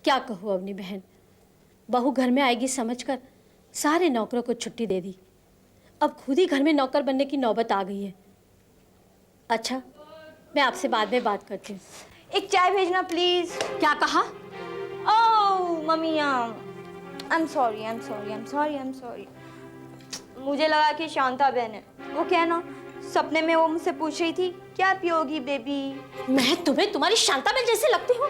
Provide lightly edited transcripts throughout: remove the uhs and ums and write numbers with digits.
क्या कहूँ अपनी बहन, बहू घर में आएगी समझकर सारे नौकरों को छुट्टी दे दी। अब खुद ही घर में नौकर बनने की नौबत आ गई है। अच्छा, मैं आपसे बाद में बात करती हूँ। एक चाय भेजना प्लीज। क्या कहा? ओह मम्मी, आई एम सॉरी। मुझे लगा कि शांता बहन है। वो क्या ना, सपने में वो मुझसे पूछ रही थी क्या पियोगी बेबी। मैं तुम्हें तुम्हारी शांता बहन जैसे लगती हूँ?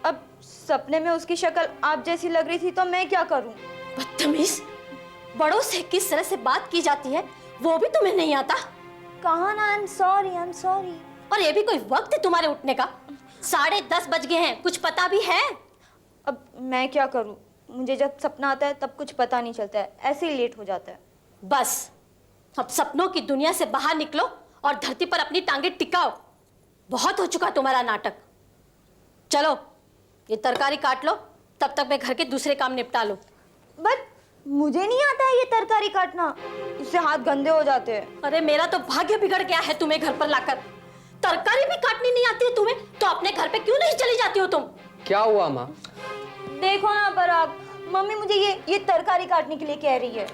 अब सपने में उसकी शक्ल आप जैसी लग रही थी तो मैं क्या करूं? बदतमीज, बड़ों से किस तरह से बात की जाती है वो भी तुम्हें नहीं आता? कहा ना आई एम सॉरी। और ये भी कोई वक्त है तुम्हारे उठने का? 10:30 बज गए हैं, कुछ पता भी है? अब मैं क्या करूं, मुझे जब सपना आता है तब कुछ पता नहीं चलता है, ऐसे ही लेट हो जाता है। बस अब सपनों की दुनिया से बाहर निकलो और धरती पर अपनी टांगे टिकाओ। बहुत हो चुका तुम्हारा नाटक। चलो ये तरकारी काट लो, तब तक मैं घर के दूसरे काम निपटा लूं। बट मुझे नहीं आता है ये तरकारी काटना, इससे हाथ गंदे हो जाते हैं। अरे मेरा तो भाग्य बिगड़ गया है तुम्हें घर पर लाकर। तरकारी भी काटनी नहीं आती है तुम्हें, तो अपने घर पे क्यों नहीं चली जाती हो तुम? क्या हुआ माँ? देखो ना पराग, मम्मी मुझे ये तरकारी काटने के लिए कह रही है।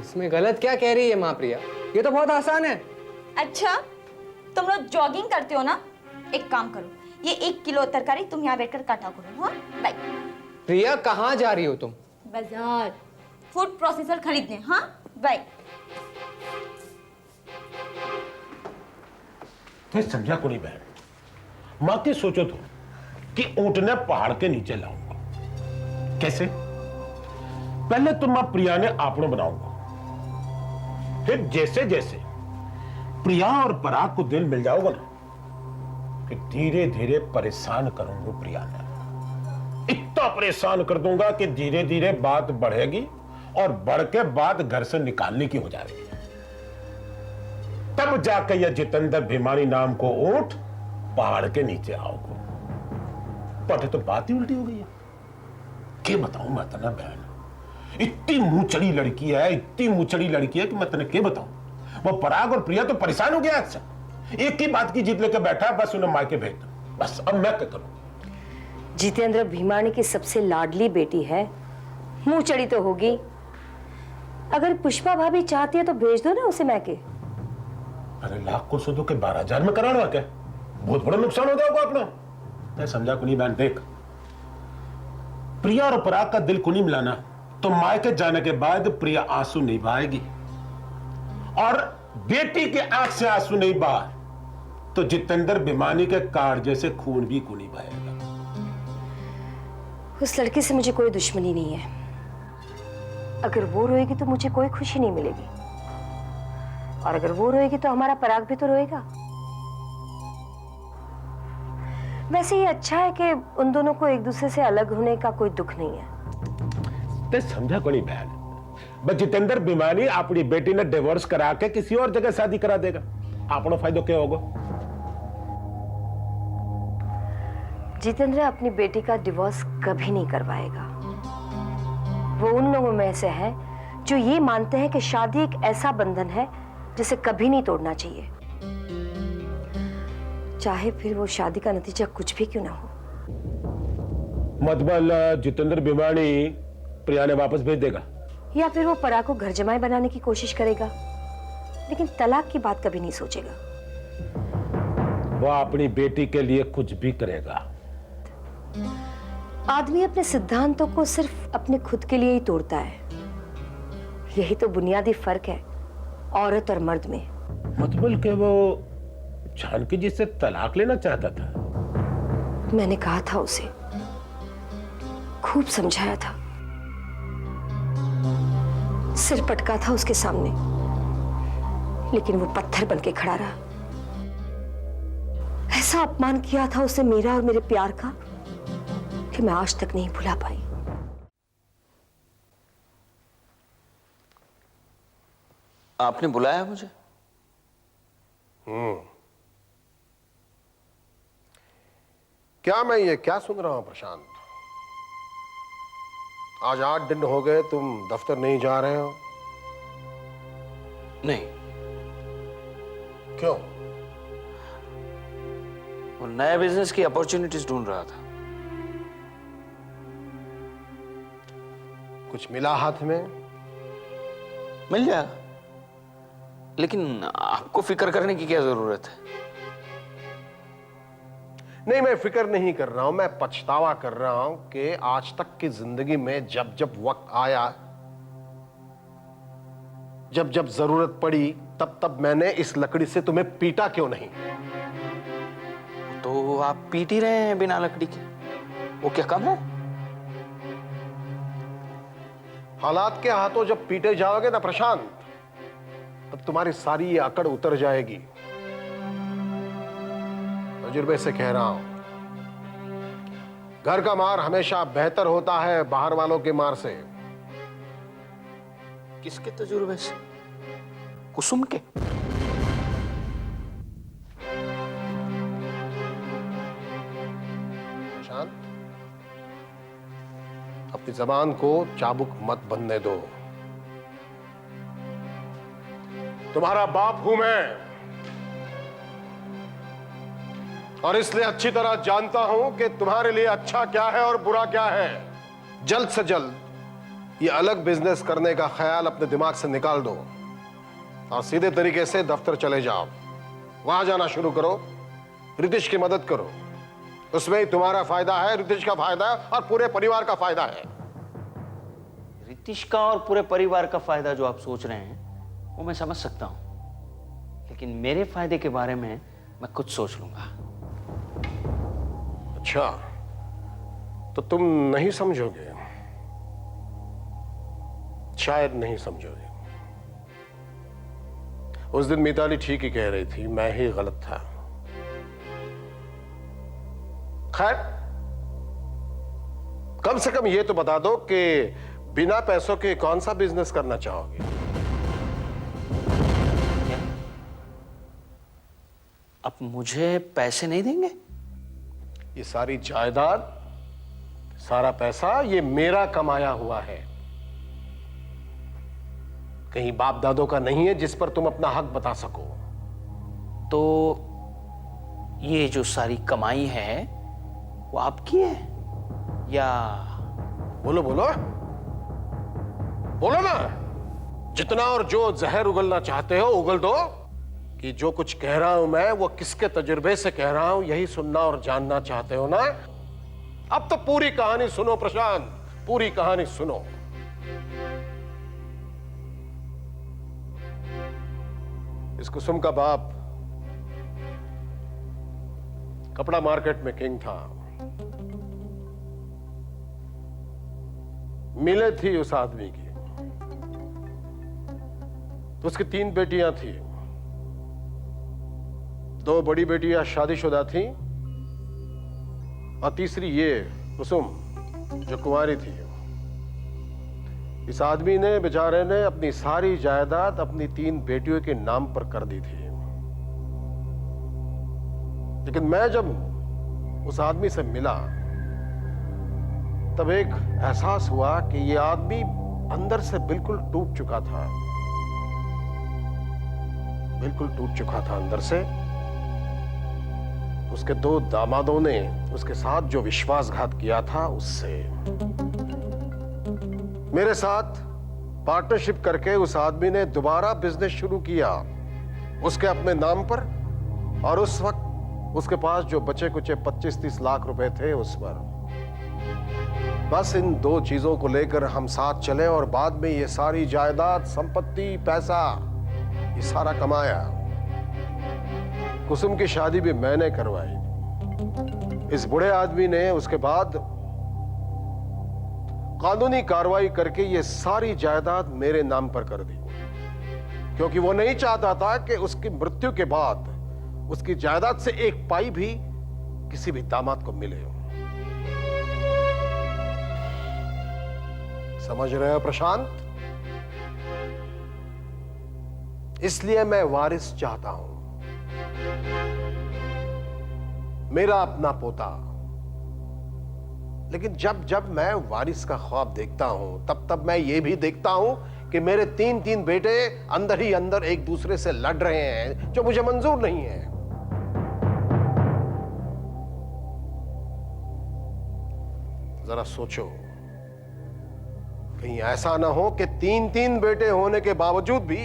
इसमें गलत क्या कह रही है माँ प्रिया? ये तो बहुत आसान है। अच्छा, तुम लोग जॉगिंग करते हो ना, एक काम करो, ये 1 किलो तरकारी तुम यहाँ बैठकर काटा करो। हाँ बाय। प्रिया कहाँ जा रही हो तुम? बाजार फूड प्रोसेसर खरीदने। हाँ बाय। तो समझा को नहीं बहन, माँ की सोचो तो कि ऊँटने पहाड़ के नीचे लाऊंगा। कैसे? पहले तो माँ प्रिया ने आपने बनाऊंगा, फिर जैसे जैसे प्रिया और पराग को दिल मिल जाओगा ना, फिर धीरे धीरे परेशान करूंगा प्रिया ने। इतना परेशान कर दूंगा कि धीरे धीरे बात बढ़ेगी और बढ़ के बात घर से निकालने की हो जाएगी। तब जाकर यह जितेंद्र भिमानी नाम को ऊंट पहाड़ के नीचे आओगे। पर तो बात ही उल्टी हो गई है। क्या बताऊं मैं तना बहन, इतनी मुंहचड़ी लड़की है कि मैं तने क्या बताऊं। वो पराग और प्रिया तो परेशान हो गया। अच्छा, एक ही बात की जीत लेकर बैठा, बस उन्हें मायके भेज दो। बस अब मैं क्या करूं? जितेंद्र भिमानी की सबसे लाडली बेटी है, मुंह चढ़ी तो होगी। अगर पुष्पा भाभी चाहती है तो भेज दो ना उसे मैके। अरे लाख को सुधो के 12,000 में कराना क्या? बहुत बड़ा नुकसान हो जाएगा अपना। मैं समझा कुनी बहन, देख प्रिया और पराग का दिल कुनी मिलाना, तो मायके जाने के बाद प्रिया आंसू नहीं बहाएगी और बेटी के आंख से आंसू नहीं बहा तो जितेंद्र भिमानी के काळजे से खून भी कुनी बहेगा। उस लड़की से मुझे कोई दुश्मनी नहीं है। अगर वो रोएगी तो मुझे कोई खुशी नहीं मिलेगी, और अगर वो रोएगी तो हमारा पराग भी तो रोएगा। वैसे ये अच्छा है कि उन दोनों को एक दूसरे से अलग होने का कोई दुख नहीं है। ते समझा कोनी बहन, बस जितेंद्र भिमानी अपनी बेटी ने डिवोर्स करा के किसी और जगह शादी करा देगा। अपना फायदा क्या होगा? जितेंद्र अपनी बेटी का डिवोर्स कभी नहीं करवाएगा। वो उन लोगों में से है जो ये मानते हैं कि शादी एक ऐसा बंधन है जिसे कभी नहीं तोड़ना चाहिए, चाहे फिर वो शादी का नतीजा कुछ भी क्यों ना हो। मतलब जितेंद्र भिमानी प्रिया ने वापस भेज देगा, या फिर वो पराग को घर जमाई बनाने की कोशिश करेगा, लेकिन तलाक की बात कभी नहीं सोचेगा। वो अपनी बेटी के लिए कुछ भी करेगा। आदमी अपने सिद्धांतों को सिर्फ अपने खुद के लिए ही तोड़ता है। यही तो बुनियादी फर्क है औरत और मर्द में। मतलब कि वो जानकी जी से तलाक लेना चाहता था। मैंने कहा था उसे, खूब समझाया था, सिर पटका था उसके सामने, लेकिन वो पत्थर बनके खड़ा रहा। ऐसा अपमान किया था उसने मेरा और मेरे प्यार का कि मैं आज तक नहीं भुला पाई। आपने बुलाया मुझे? क्या मैं ये क्या सुन रहा हूं प्रशांत? आज 8 दिन हो गए तुम दफ्तर नहीं जा रहे हो। नहीं। क्यों? वो नए बिजनेस की अपॉर्चुनिटीज ढूंढ रहा था। कुछ मिला हाथ में? मिल जाएगा, लेकिन आपको फिक्र करने की क्या जरूरत है? नहीं, मैं फिक्र नहीं कर रहा हूं, मैं पछतावा कर रहा हूं कि आज तक की जिंदगी में जब जब वक्त आया, जब जब जरूरत पड़ी, तब तब मैंने इस लकड़ी से तुम्हें पीटा क्यों नहीं? तो आप पीट ही रहे हैं बिना लकड़ी के, वो क्या कम है? हालात के हाथों जब पीटे जाओगे ना प्रशांत, तब तुम्हारी सारी ये अकड़ उतर जाएगी। तजुर्बे से कह रहा हूं, घर का मार हमेशा बेहतर होता है बाहर वालों के मार से। किसके तजुर्बे से? कुसुम के? प्रशांत, अपनी जबान को चाबुक मत बनने दो। तुम्हारा बाप हूं मैं, और इसलिए अच्छी तरह जानता हूं कि तुम्हारे लिए अच्छा क्या है और बुरा क्या है। जल्द से जल्द ये अलग बिजनेस करने का ख्याल अपने दिमाग से निकाल दो और सीधे तरीके से दफ्तर चले जाओ। वहां जाना शुरू करो, रितेश की मदद करो, उसमें ही तुम्हारा फायदा है, रितेश का फायदा है और पूरे परिवार का फायदा है। रितेश का और पूरे परिवार का फायदा जो आप सोच रहे हैं वो मैं समझ सकता हूं, लेकिन मेरे फायदे के बारे में मैं कुछ सोच लूंगा। अच्छा, तो तुम नहीं समझोगे? शायद नहीं समझोगे। उस दिन मिताली ठीक ही कह रही थी, मैं ही गलत था। खैर, कम से कम ये तो बता दो कि बिना पैसों के कौन सा बिजनेस करना चाहोगे? अब मुझे पैसे नहीं देंगे? ये सारी जायदाद, सारा पैसा ये मेरा कमाया हुआ है, कहीं बाप दादों का नहीं है जिस पर तुम अपना हक बता सको। तो ये जो सारी कमाई है वो आपकी है या? बोलो बोलो बोलो ना, जितना और जो जहर उगलना चाहते हो उगल दो। कि जो कुछ कह रहा हूं मैं वो किसके तजुर्बे से कह रहा हूं, यही सुनना और जानना चाहते हो ना? अब तो पूरी कहानी सुनो प्रशांत, पूरी कहानी सुनो। इस कुसुम का बाप कपड़ा मार्केट में किंग था। मिले थी उस आदमी की, तो उसकी 3 बेटियां थी। 2 बड़ी बेटियां शादीशुदा थी और तीसरी ये कुसुम जो कुंवारी थी। इस आदमी ने, बेचारे ने, अपनी सारी जायदाद अपनी 3 बेटियों के नाम पर कर दी थी। लेकिन मैं जब उस आदमी से मिला तब एक एहसास हुआ कि ये आदमी अंदर से बिल्कुल टूट चुका था, बिल्कुल टूट चुका था अंदर से। उसके 2 दामादों ने उसके साथ जो विश्वासघात किया था उससे। मेरे साथ पार्टनरशिप करके उस आदमी ने दोबारा बिजनेस शुरू किया उसके अपने नाम पर, और उस वक्त उसके पास जो बचे कुचे 25-30 लाख रुपए थे उस पर। बस इन 2 चीजों को लेकर हम साथ चले और बाद में ये सारी जायदाद, संपत्ति, पैसा ये सारा कमाया। कुसुम की शादी भी मैंने करवाई। इस बूढ़े आदमी ने उसके बाद कानूनी कार्रवाई करके ये सारी जायदाद मेरे नाम पर कर दी, क्योंकि वो नहीं चाहता था कि उसकी मृत्यु के बाद उसकी जायदाद से 1 पाई भी किसी भी दामाद को मिले। समझ रहे हो प्रशांत? इसलिए मैं वारिस चाहता हूं, मेरा अपना पोता। लेकिन जब जब मैं वारिस का ख्वाब देखता हूं तब तब मैं ये भी देखता हूं कि मेरे 3 बेटे अंदर ही अंदर एक दूसरे से लड़ रहे हैं, जो मुझे मंजूर नहीं है। जरा सोचो, कहीं ऐसा ना हो कि तीन तीन बेटे होने के बावजूद भी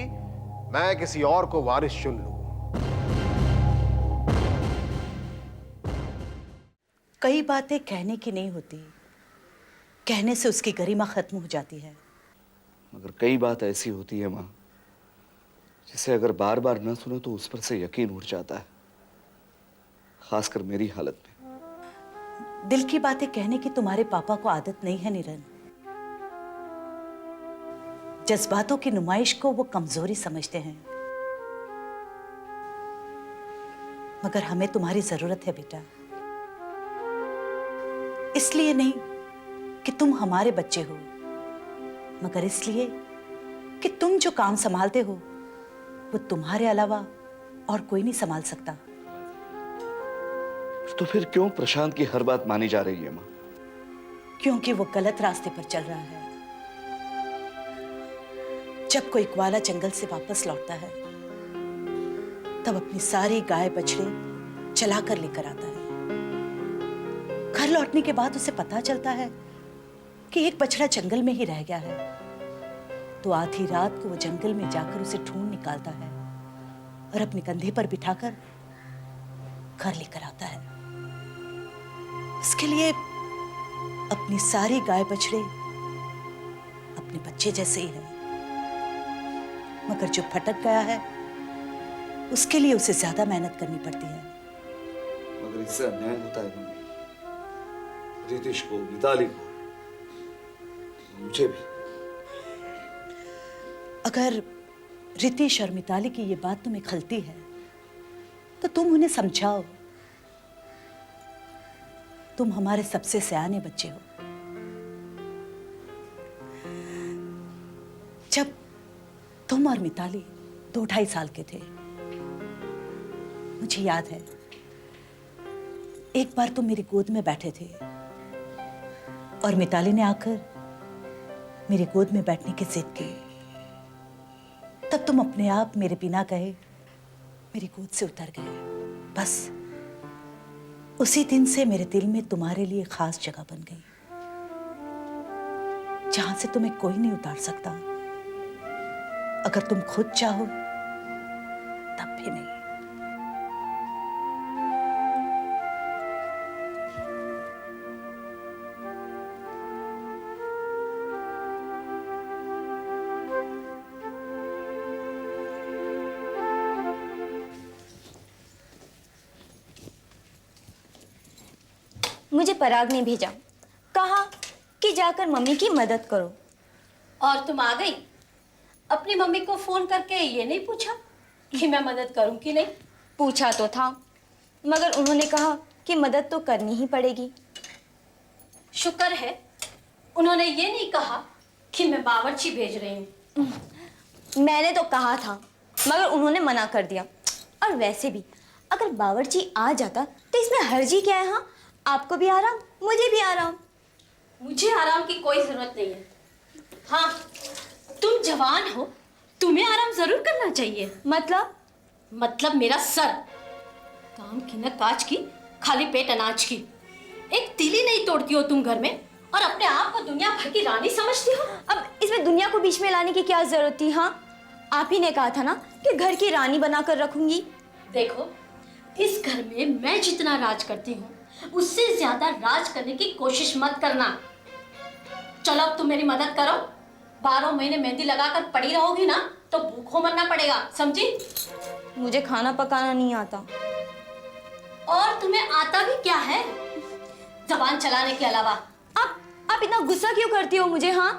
मैं किसी और को वारिस चुन लूं। कई बातें कहने की नहीं होती, कहने से उसकी गरिमा खत्म हो जाती है। मगर कई बात ऐसी होती है माँ, जिसे अगर बार बार न सुनो तो उस पर से यकीन उठ जाता है, खासकर मेरी हालत में। दिल की बातें कहने की तुम्हारे पापा को आदत नहीं है निरन। जज्बातों की नुमाइश को वो कमजोरी समझते हैं। मगर हमें तुम्हारी जरूरत है बेटा, इसलिए नहीं कि तुम हमारे बच्चे हो, मगर इसलिए कि तुम जो काम संभालते हो वो तुम्हारे अलावा और कोई नहीं संभाल सकता। तो फिर क्यों प्रशांत की हर बात मानी जा रही है माँ? क्योंकि वो गलत रास्ते पर चल रहा है। जब कोई ग्वाला जंगल से वापस लौटता है तब अपनी सारी गाय बछड़े चला कर लेकर आता है। घर लौटने के बाद उसे पता चलता है कि एक बछड़ा जंगल में ही रह गया है, तो आधी रात को वो जंगल में जाकर उसे ढूंढ निकालता है और अपने कंधे पर बिठाकर घर लेकर आता है। इसके लिए अपनी सारी गाय बछड़े अपने बच्चे जैसे ही हैं, मगर जो भटक गया है उसके लिए उसे ज्यादा मेहनत करनी पड़ती है। मगर इससे अन्याय होता है मम्मी, रितिश को, मिताली को, मुझे भी। अगर रितिश और मिताली की ये बात तुम्हें खलती है तो तुम उन्हें समझाओ। तुम हमारे सबसे सयाने बच्चे हो। जब तुम और मिताली 2-2.5 साल के थे, मुझे याद है एक बार तुम मेरी गोद में बैठे थे और मिताली ने आकर मेरी गोद में बैठने की जिद की। तब तुम अपने आप मेरे बिना कहे मेरी गोद से उतर गए। बस उसी दिन से मेरे दिल में तुम्हारे लिए खास जगह बन गई, जहां से तुम्हें कोई नहीं उतार सकता। अगर तुम खुद चाहो तब भी नहीं। मुझे पराग ने भेजा, कहा कि जाकर मम्मी की मदद करो। और तुम आ गई? अपनी मम्मी को फोन करके ये नहीं पूछा कि मैं मदद करूं कि नहीं? पूछा तो था, मगर उन्होंने कहा कि मदद तो करनी ही पड़ेगी। शुक्र है उन्होंने ये नहीं कहा कि मैं बावर्ची भेज रही हूँ। मैंने तो कहा था, मगर उन्होंने मना कर दिया। और वैसे भी अगर बावर्ची आ जाता तो इसमें हर्जी क्या है? हाँ, आपको भी आराम, मुझे भी आराम। मुझे आराम की कोई जरूरत नहीं है। हाँ, तुम जवान हो, तुम्हें आराम जरूर करना चाहिए। मतलब मेरा सर। काम की न काज की, खाली पेट अनाज की। एक तिली नहीं तोड़ती हो तुम घर में और अपने आप को दुनिया भर की रानी समझती हो। अब इसमें दुनिया को बीच में लाने की क्या जरूरत थी? हाँ, आप ही ने कहा था ना कि घर की रानी बनाकर रखूंगी। देखो, इस घर में मैं जितना राज करती हूँ उससे ज्यादा राज करने की कोशिश मत करना। चलो अब तुम मेरी मदद करो। 12 महीने मेहंदी लगाकर पड़ी रहोगी ना तो भूखों मरना पड़ेगा, समझी? मुझे खाना पकाना नहीं आता। और तुम्हें आता भी क्या है जबान चलाने के अलावा? आप इतना गुस्सा क्यों करती हो मुझे? हाँ,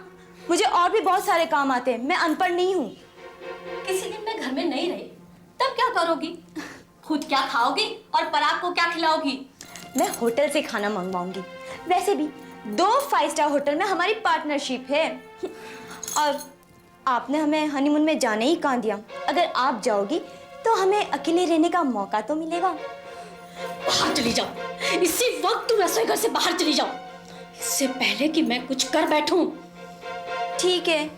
मुझे और भी बहुत सारे काम आते हैं, मैं अनपढ़ नहीं हूँ। किसी दिन मैं घर में नहीं रही तब क्या करोगी? खुद क्या खाओगी और पराग को क्या खिलाओगी? मैं होटल से खाना मंगवाऊंगी। वैसे भी 2 5 स्टार होटल में हमारी पार्टनरशिप है। और आपने हमें हनीमून में जाने ही कहाँ दिया। अगर आप जाओगी तो हमें अकेले रहने का मौका तो मिलेगा। बाहर चली जाओ, इसी वक्त तुम रसोई घर से बाहर चली जाओ, इससे पहले कि मैं कुछ कर बैठूं। ठीक है,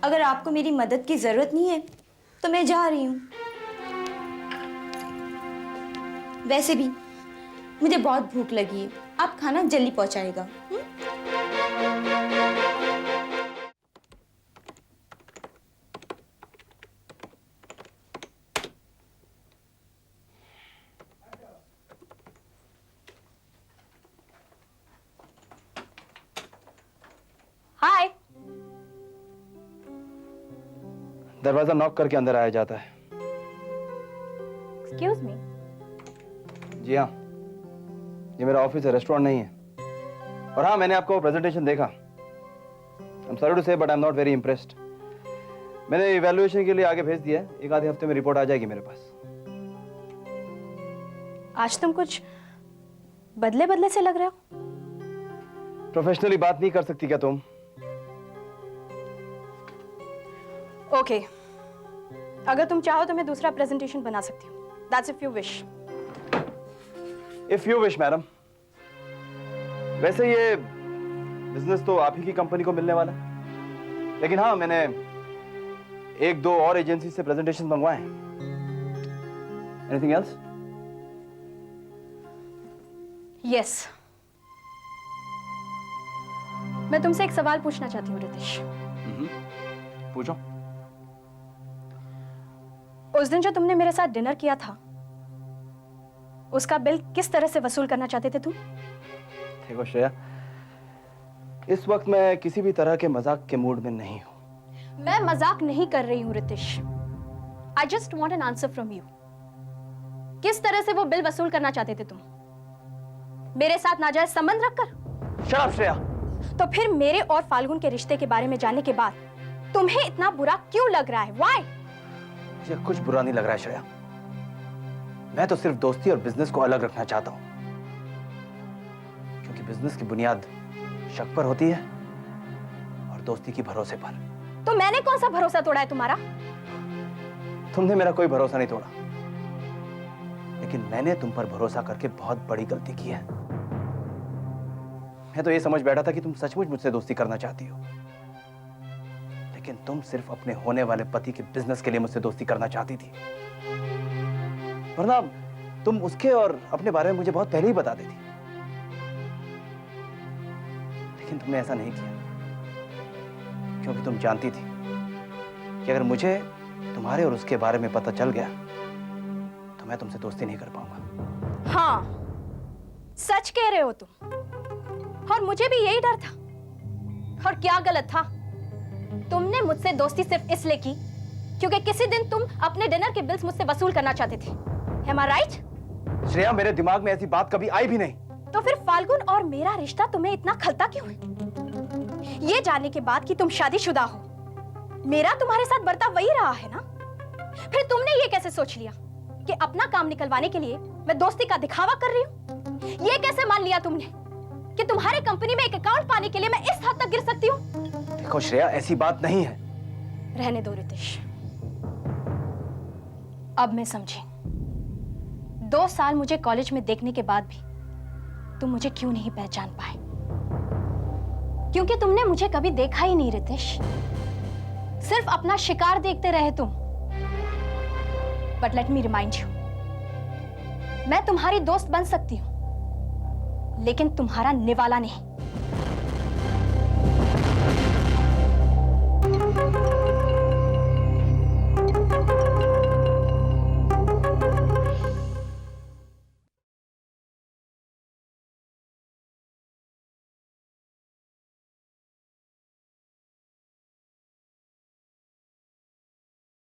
अगर आपको मेरी मदद की जरूरत नहीं है तो मैं जा रही हूँ। वैसे भी मुझे बहुत भूख लगी है, आप खाना जल्दी पहुंचाएगा। हाय। दरवाजा नॉक करके अंदर आया जाता है। Excuse me. जी हाँ, ये मेरा ऑफिस है, रेस्टोरेंट नहीं है। और हाँ, मैंने आपको प्रेजेंटेशन देखा। आई एम सॉरी टू से but I am not very impressed. मैंने इवैल्यूएशन के लिए आगे भेज दिया है, एक आधे हफ्ते में रिपोर्ट आ जाएगी मेरे पास। आज तुम कुछ बदले बदले से लग रहे हो। प्रोफेशनली बात नहीं कर सकती क्या तुम? ओके, अगर तुम चाहो तो मैं दूसरा प्रेजेंटेशन बना सकती हूँ। That's if you wish. If you wish madam. वैसे ये बिजनेस तो आप ही की कंपनी को मिलने वाला है, लेकिन हाँ, मैंने एक दो और एजेंसी से प्रेजेंटेशन मंगवाए हैं। Anything else? यस, मैं तुमसे एक सवाल पूछना चाहती हूँ रितेश। पूछो। उस दिन जो तुमने मेरे साथ डिनर किया था, उसका बिल किस तरह से वसूल करना चाहते थे तुम? देखो श्रेया, इस वक्त मैं किसी भी तरह के मजाक के मूड में नहीं हूं। मैं मजाक नहीं कर रही हूँ Ritesh. I just want an answer from you. किस तरह से वो बिल वसूल करना चाहते थे तुम? मेरे साथ नाजायज संबंध रखकर? Shut up Shreya. तो फिर मेरे और फाल्गुन के रिश्ते के बारे में जानने के बाद तुम्हें इतना बुरा क्यों लग रहा है? Why? मुझे कुछ बुरा नहीं लग रहा है श्रेया। मैं तो सिर्फ दोस्ती और बिजनेस को अलग रखना चाहता हूं, क्योंकि बिजनेस की बुनियाद शक पर होती है और दोस्ती की भरोसे पर। तो मैंने कौन सा भरोसा तोड़ा है तुम्हारा? तुमने मेरा कोई भरोसा नहीं तोड़ा, लेकिन मैंने तुम पर भरोसा करके बहुत बड़ी गलती की है। मैं तो ये समझ बैठा था कि तुम सचमुच मुझसे दोस्ती करना चाहती हो, लेकिन तुम सिर्फ अपने होने वाले पति के बिजनेस के लिए मुझसे दोस्ती करना चाहती थी, वरना तुम उसके और अपने बारे में मुझे बहुत पहले ही बता देती। लेकिन तुमने ऐसा नहीं किया, क्योंकि तुम जानती थी कि अगर मुझे तुम्हारे और उसके बारे में पता चल गया तो मैं तुमसे दोस्ती नहीं कर पाऊंगा। हाँ, सच कह रहे हो तुम। और मुझे भी यही डर था। और क्या गलत था? तुमने मुझसे दोस्ती सिर्फ इसलिए की क्योंकि किसी दिन तुम अपने डिनर के बिल्स मुझसे वसूल करना चाहते थे। Am I right? श्रेया, मेरे दिमाग में ऐसी बात कभी आई भी नहीं। तो फिर फाल्गुन और मेरा रिश्ता तुम्हें इतना खलता क्यों है? ये जानने के बाद कि तुम शादीशुदा हो, मेरा तुम्हारे साथ बर्ताव वही रहा है ना? फिर तुमने ये कैसे सोच लिया कि अपना काम निकलवाने के लिए मैं दोस्ती का दिखावा कर रही हूँ? ये कैसे मान लिया तुमने कि तुम्हारे कंपनी में एक अकाउंट पाने के लिए मैं इस हद तक गिर सकती हूँ? देखो श्रेया, ऐसी बात नहीं है। रहने दो रितेश। अब मैं समझी। 2 साल मुझे कॉलेज में देखने के बाद भी तुम मुझे क्यों नहीं पहचान पाए? क्योंकि तुमने मुझे कभी देखा ही नहीं रितेश। सिर्फ अपना शिकार देखते रहे तुम। But let me remind you, मैं तुम्हारी दोस्त बन सकती हूं, लेकिन तुम्हारा निवाला नहीं।